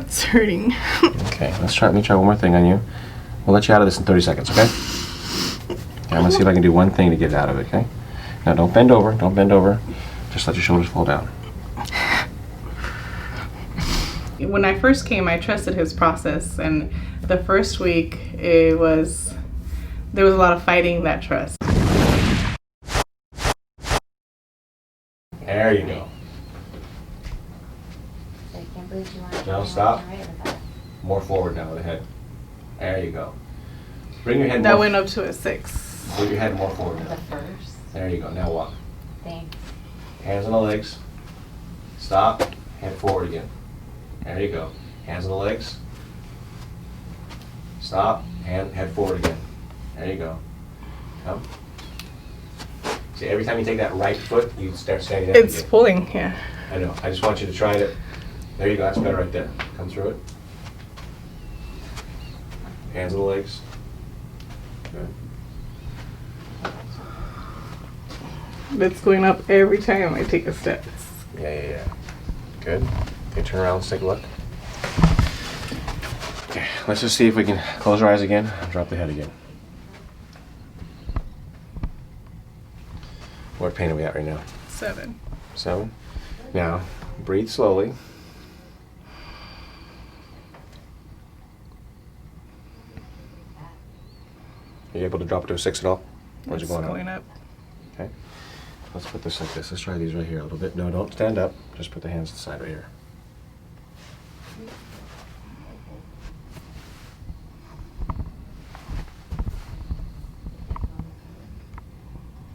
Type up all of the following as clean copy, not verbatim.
That's hurting. Okay, let me try one more thing on you. We'll let you out of this in 30 seconds, okay? I'm gonna see if I can do one thing to get out of it, okay? Now don't bend over, Just let your shoulders fall down. When I first came, I trusted his process, and the first week there was a lot of fighting that trust. There you go. No, stop. More forward now with the head. There you go. Bring your head That more. went up to a 6. Bring your head more forward now. The first. There you go. Now walk. Thanks. Hands on the legs. Stop. Head forward again. There you go. Hands on the legs. Stop. Head forward again. There you go. Come. See, every time you take that right foot, you start standing up It's again. pulling, yeah. I know. I just want you to try it. There you go. That's better right there. Come through it. Hands on the legs. Good. It's going up every time I take a step. Yeah. Good. Okay, turn around. Let's take a look. Okay, let's just see if we can close our eyes again and drop the head again. What pain are we at right now? 7. 7. Now, breathe slowly. Are you able to drop it to a 6 at all? Or is it It's going up. Okay. Let's put this like this. Let's try these right here a little bit. No, don't stand up. Just put the hands to the side right here.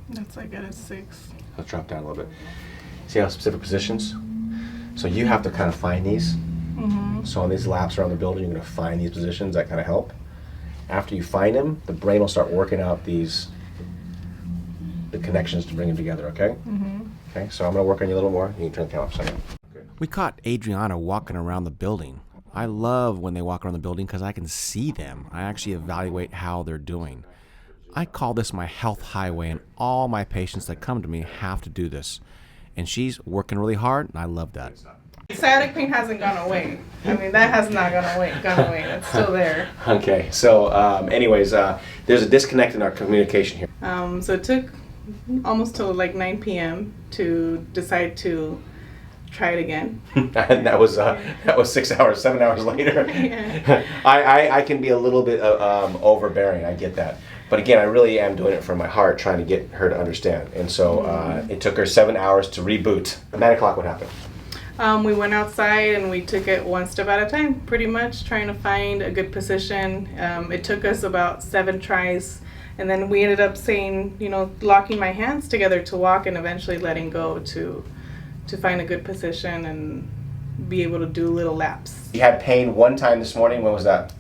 That's like at a 6. Let's drop down a little bit. See how specific positions? So you have to kind of find these. Mm-hmm. So on these laps around the building, you're going to find these positions that kind of help. After you find them, the brain will start working out the connections to bring them together, okay? Mm-hmm. Okay, so I'm going to work on you a little more. You can turn the camera upside down. We caught Adriana walking around the building. I love when they walk around the building because I can see them. I actually evaluate how they're doing. I call this my health highway, and all my patients that come to me have to do this. And she's working really hard, and I love that. Sciatic pain hasn't gone away. I mean, that has not gone away. It's still there. Okay, so anyways, there's a disconnect in our communication here. So it took almost till like 9 p.m. to decide to try it again. And that was 6 hours, 7 hours later. Yeah. I can be a little bit overbearing. I get that, but again, I really am doing it from my heart, trying to get her to understand. And so it took her 7 hours to reboot. At 9 o'clock, what happened? We went outside and we took it one step at a time, pretty much trying to find a good position. It took us about 7 tries, and then we ended up saying, locking my hands together to walk, and eventually letting go to find a good position and be able to do little laps. You had pain one time this morning. When was that?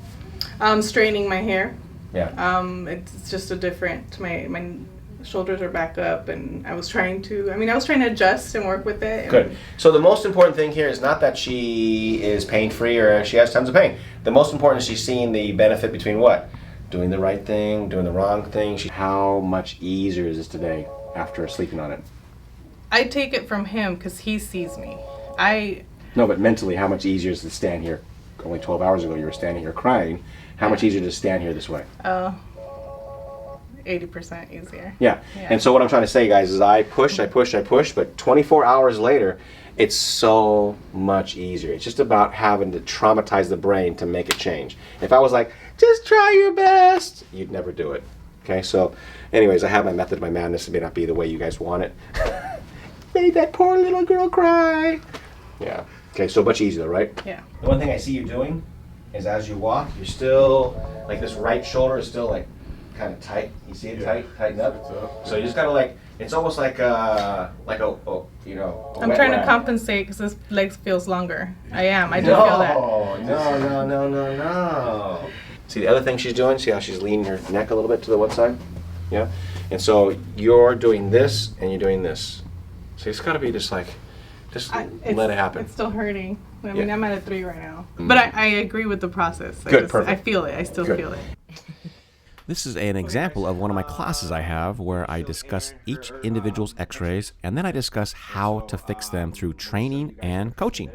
Straightening my hair. Yeah. It's just a different. My shoulders are back up, and I was trying to adjust and work with it. Good. So the most important thing here is not that she is pain-free or she has tons of pain. The most important is she's seeing the benefit between what? Doing the right thing, doing the wrong thing. How much easier is this today after sleeping on it? I take it from him because he sees me. No, but mentally, how much easier is it to stand here? Only 12 hours ago you were standing here crying. How much easier to stand here this way? 80% easier. Yeah. And so what I'm trying to say, guys, is I push, but 24 hours later, it's so much easier. It's just about having to traumatize the brain to make it change. If I was like, just try your best, you'd never do it. Okay, so anyways, I have my method, my madness. It may not be the way you guys want it. Made that poor little girl cry. Yeah. Okay, so much easier, right? Yeah. The one thing I see you doing is as you walk, you're still, like this right shoulder is still like kind of tight. You see it tighten up? So you just gotta like, it's almost like a I'm trying to compensate because this leg feels longer. I do feel that. No. See the other thing she's doing? See how she's leaning her neck a little bit to the one side? Yeah? And so you're doing this and you're doing this. So it's gotta be just like, let it happen. It's still hurting. I mean, Yeah. I'm at a 3 right now. But I agree with the process. Good, perfect. I feel it. I still Good. feel it. This is an example of one of my classes I have where I discuss each individual's x-rays and then I discuss how to fix them through training and coaching.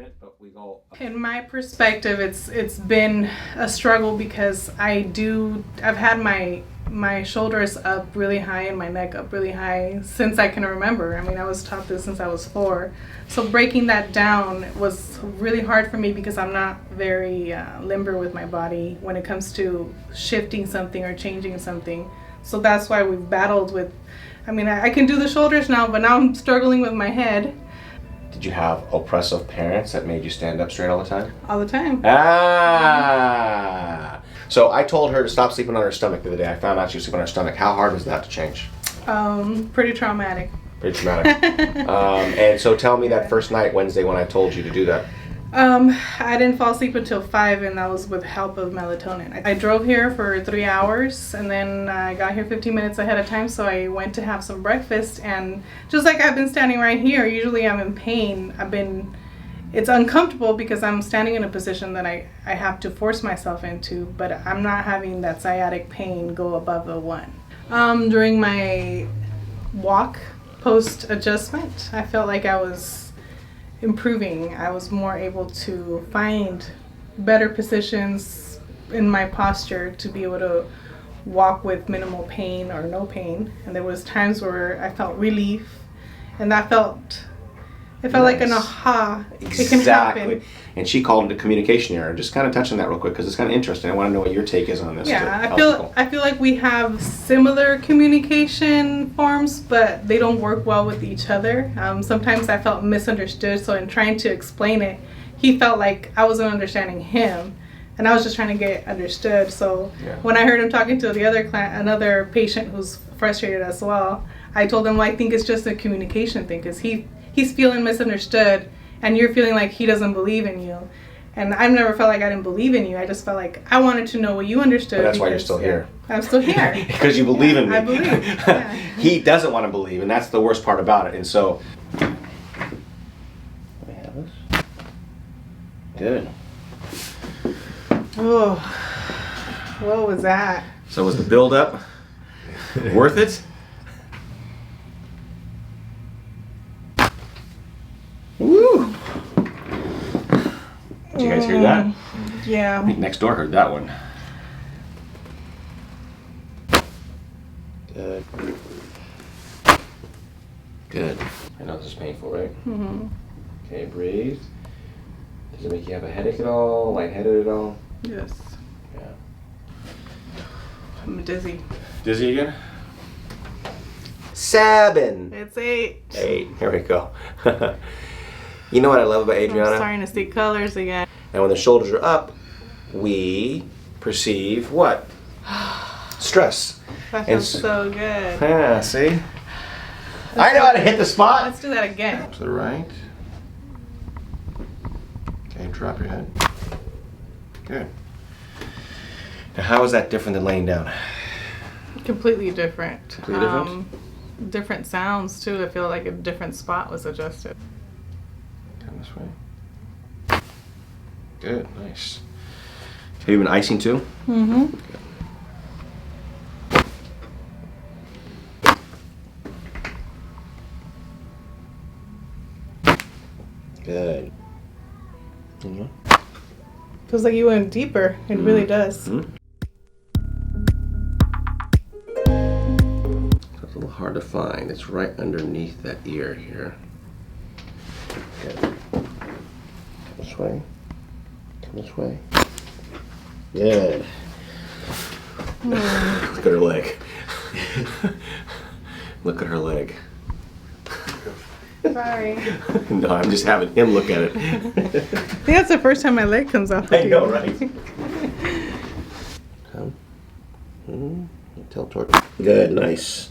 how... In my perspective, it's been a struggle because I've had my shoulders up really high and my neck up really high since I can remember. I mean, I was taught this since I was 4. So breaking that down was really hard for me because I'm not very limber with my body when it comes to shifting something or changing something. So that's why we've battled with, I mean, I can do the shoulders now, but now I'm struggling with my head. Did you have oppressive parents that made you stand up straight all the time? All the time. Ah! So I told her to stop sleeping on her stomach the other day. I found out she was sleeping on her stomach. How hard was that to change? Pretty traumatic. Pretty traumatic. And so tell me that first night, Wednesday, when I told you to do that. I didn't fall asleep until 5, and that was with help of melatonin. I drove here for 3 hours, and then I got here 15 minutes ahead of time, so I went to have some breakfast, and just like I've been standing right here, usually I'm in pain. It's uncomfortable because I'm standing in a position that I have to force myself into, but I'm not having that sciatic pain go above a 1. During my walk post-adjustment, I felt like I was improving. I was more able to find better positions in my posture to be able to walk with minimal pain or no pain. And there was times where I felt relief, and it felt like an aha. Exactly. It can happen. And she called it a communication error. Just kind of touch on that real quick because it's kind of interesting. I want to know what your take is on this. Yeah, I feel like we have similar communication forms, but they don't work well with each other. Sometimes I felt misunderstood, so in trying to explain it, he felt like I wasn't understanding him, and I was just trying to get understood. So when I heard him talking to another patient who's frustrated as well, I told him, well, I think it's just a communication thing because he's feeling misunderstood, and you're feeling like he doesn't believe in you. And I've never felt like I didn't believe in you. I just felt like I wanted to know what you understood. But that's why you're still here. I'm still here. Because you believe in me. I believe. Yeah. He doesn't want to believe, and that's the worst part about it. And so... Let me have this. Good. Oh, what was that? So was the build-up worth it? Woo! Did you guys hear that? Yeah. I think next door heard that one. Good. Good. I know this is painful, right? Mm-hmm. Okay, breathe. Does it make you have a headache at all? Lightheaded at all? Yes. Yeah. I'm dizzy. Dizzy again? 7. It's 8. 8. Here we go. You know what I love about Adriana? I'm starting to see colors again. And when the shoulders are up, we perceive what? Stress. That feels so good. Yeah, see? I know how to hit the spot. Let's do that again. To the right. Okay, drop your head. Good. Now, how is that different than laying down? Completely different. Completely different? Different sounds too. I feel like a different spot was adjusted. Come this way. Good, nice. Have you been icing too? Mm-hmm. Good. Mm-hmm. Feels like you went deeper. It really does. Mm-hmm. It's a little hard to find. It's right underneath that ear here. Good. Come this way. Come this way. Good. Look at her leg. Look at her leg. Sorry. No, I'm just having him look at it. I think that's the first time my leg comes off. I know, right? Come. Tilt toward. Good, nice.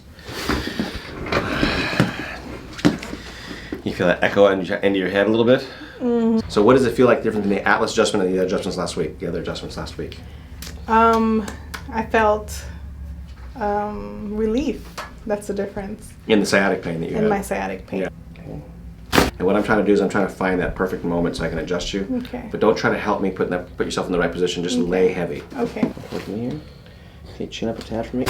You feel that echo into your head a little bit? Mm-hmm. So what does it feel like different than the Atlas adjustment and the other adjustments last week? I felt relief. That's the difference. In the sciatic pain that you had? In my sciatic pain. Yeah. Okay. And what I'm trying to do is I'm trying to find that perfect moment so I can adjust you. Okay. But don't try to help me put yourself in the right position. Just lay heavy. Okay. Look in here. Okay, chin up a tad for me.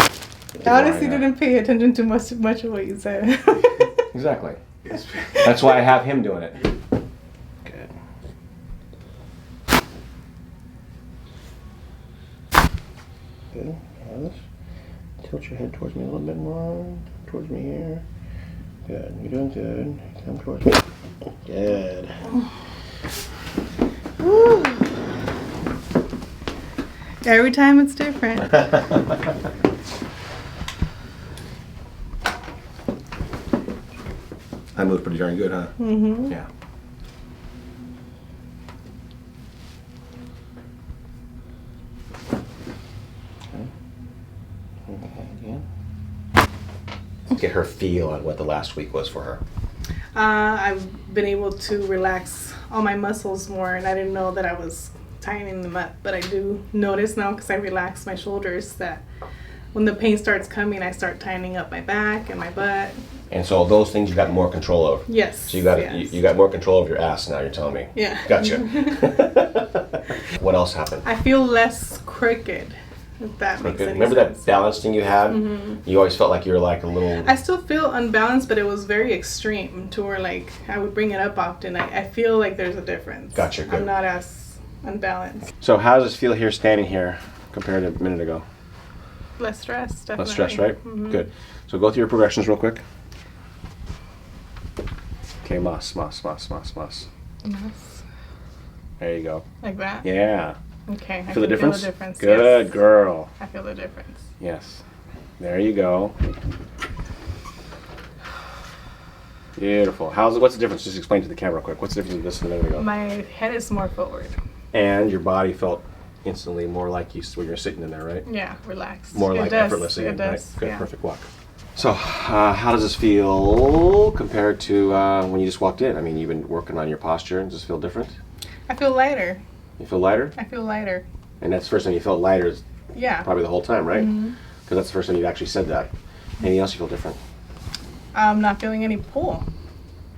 I honestly didn't pay attention to much of what you said. Exactly. That's why I have him doing it. Good. Good. Yes. Tilt your head towards me a little bit more. Towards me here. Good. You're doing good. Come towards me. Good. Woo. Every time it's different. I moved pretty darn good, huh? Mm-hmm. Yeah. Get her feel on what the last week was for her. I've been able to relax all my muscles more, and I didn't know that I was tightening them up, but I do notice now because I relax my shoulders that when the pain starts coming, I start tightening up my back and my butt. And so those things you got more control of. Yes. So you got yes. you got more control of your ass now. You're telling me. Yeah. Gotcha. What else happened? I feel less crooked. If that makes any Remember sense. that balance thing you had? Mm-hmm. You always felt like you were like a little. I still feel unbalanced, but it was very extreme to where like I would bring it up often. I feel like there's a difference. Gotcha. Good. I'm not as unbalanced. So how does it feel here, standing here, compared to a minute ago? Less stress, definitely. Less stress, right? Mm-hmm. Good. So go through your progressions real quick. Okay, mas. Yes. There you go. Like that? Yeah. Okay. I Feel the can difference? Feel the difference. Good yes. girl. I feel the difference. Yes. There you go. Beautiful. What's the difference? Just explain to the camera real quick. What's the difference with this and a minute ago? My head is more forward. And your body felt instantly more like when you're sitting in there, right? Yeah, relaxed. More It like does. effortless again, It does. right? Good, yeah. perfect walk. So, how does this feel compared to when you just walked in? I mean, you've been working on your posture. Does this feel different? I feel lighter. You feel lighter? I feel lighter. And that's the first time you felt lighter Yeah. probably the whole time, right? Because Mm-hmm. that's the first time you've actually said that. Anything else you feel different? I'm not feeling any pull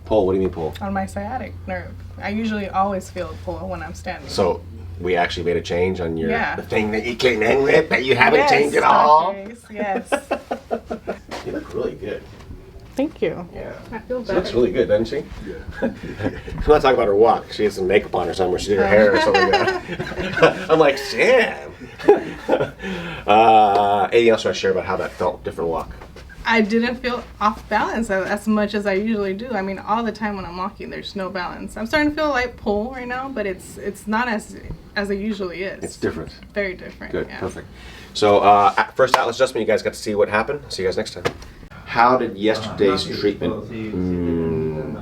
Pull, what do you mean pull? on my sciatic nerve. I usually always feel a pull when I'm standing. So, we actually made a change on your Yeah. the thing that you came in with that you haven't yes, changed at all? Dr. Ace, yes. You look really good. Thank you. Yeah. I feel She better. looks really good, doesn't she? Yeah. I'm not talking about her walk. She had some makeup on or something, or she did her hair or something like that. I'm like, damn. Anything else you want to share about how that felt, different walk? I didn't feel off balance as much as I usually do. I mean, all the time when I'm walking, there's no balance. I'm starting to feel a light pull right now, but it's not as it usually is. It's different. Very different. Good, yeah. perfect. So, first Atlas adjustment, you guys got to see what happened. See you guys next time. How did yesterday's treatment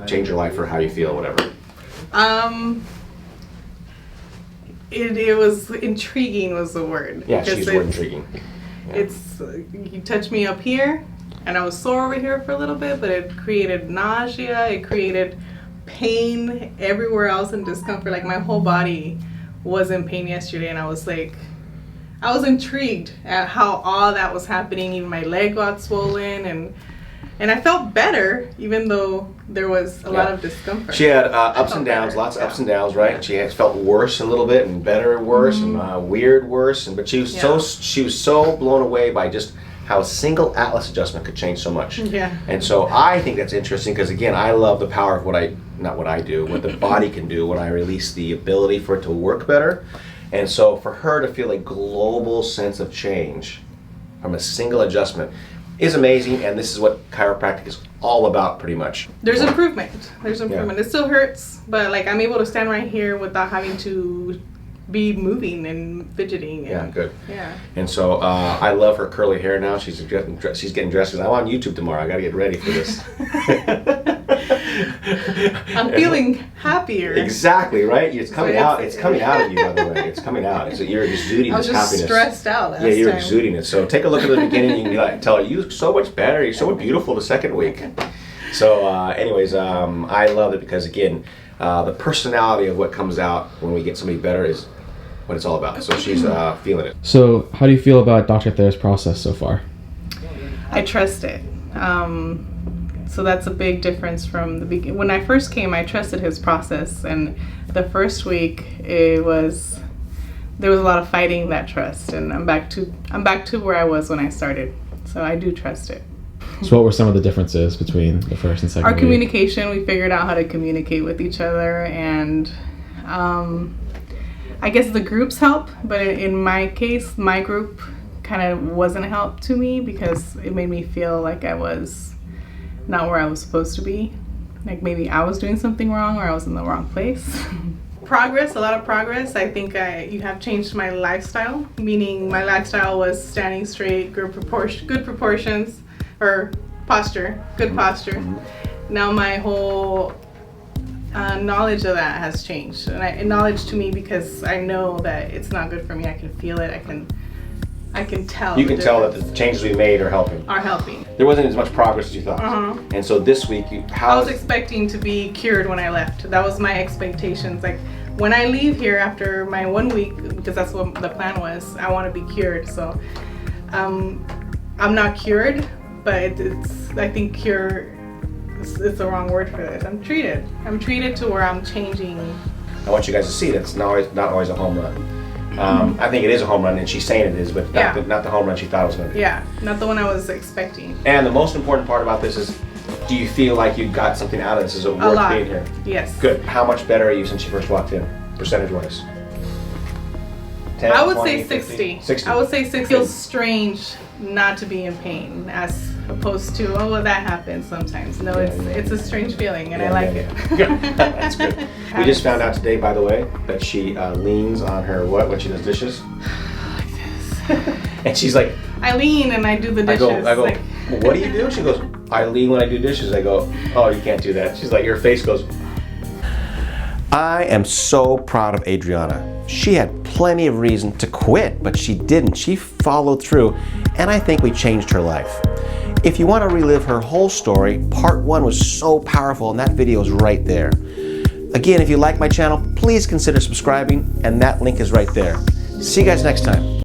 change your life or how you feel, whatever? It was intriguing was the word. Yeah, because she's more intriguing. It's you touched me up here, and I was sore over here for a little bit, but it created nausea. It created pain everywhere else and discomfort. Like my whole body was in pain yesterday, and I was intrigued at how all that was happening. Even my leg got swollen, and I felt better, even though there was a lot of discomfort. She had ups and better, downs, lots of ups and downs, right? She had felt worse a little bit, and better worse, and weird worse, but she was so blown away by just how a single Atlas adjustment could change so much. Yeah. And so I think that's interesting because again, I love the power of what the body can do when I release the ability for it to work better. And so for her to feel a global sense of change from a single adjustment is amazing, and this is what chiropractic is all about pretty much. There's improvement. There's improvement. Yeah. It still hurts, but like I'm able to stand right here without having to be moving and fidgeting. And, Yeah, good. Yeah. And so I love her curly hair now. She's getting dressed because I'm on YouTube tomorrow. I got to get ready for this. I'm feeling happier. Exactly, right? It's coming So out. it's- It's coming out of you, by the way. It's coming out. You're exuding I was this just happiness. stressed out last Yeah, you're time. exuding it. So take a look at the beginning. You can be like, tell her, you look so much better. You're so beautiful the second week. So anyways, I love it because, again, the personality of what comes out when we get somebody better is what it's all about. So she's feeling it. So, how do you feel about Dr. Thayer's process so far? I trust it. So that's a big difference from the beginning. When I first came, I trusted his process, and the first week there was a lot of fighting that trust, and I'm back to where I was when I started. So I do trust it. So, what were some of the differences between the first and second Our week? communication, we figured out how to communicate with each other, and I guess the groups help, but in my case, my group kind of wasn't a help to me because it made me feel like I was not where I was supposed to be. Like maybe I was doing something wrong or I was in the wrong place. Progress, a lot of progress. I think you have changed my lifestyle, meaning my lifestyle was standing straight, good proportions, or posture, good posture. Now my whole knowledge of that has changed, and knowledge to me because I know that it's not good for me. I can feel it. I can tell. You can tell that the changes we made are helping. There There wasn't as much progress as you thought. And so this week, I was expecting to be cured when I left. That was my expectations. Like when I leave here after my 1 week, because that's what the plan was, I want to be cured. So I'm not cured, but I think cure is the wrong word for this. I'm treated to where I'm changing. I want you guys to see that it's not always a home run. I think it is a home run, and she's saying it is, but not the home run she thought it was going to be. Yeah, not the one I was expecting. And the most important part about this is, do you feel like you got something out of this? Is it worth being here? Yes. Good. How much better are you since you first walked in, percentage-wise? 10, I would 20, say 50? 60. I would say 60. It feels strange not to be in pain as opposed to, oh, well, that happens sometimes. No, it's a strange feeling, and I like it. That's good. We just found out today, by the way, that she leans on her when she does dishes? Like this. And she's like, I lean and I do the dishes. I go, well, what do you do? She goes, I lean when I do dishes. I go, oh, you can't do that. She's like, your face goes. I am so proud of Adriana. She had plenty of reason to quit, but she didn't. She followed through, and I think we changed her life. If you want to relive her whole story, part 1 was so powerful, and that video is right there. Again, if you like my channel, please consider subscribing, and that link is right there. See you guys next time.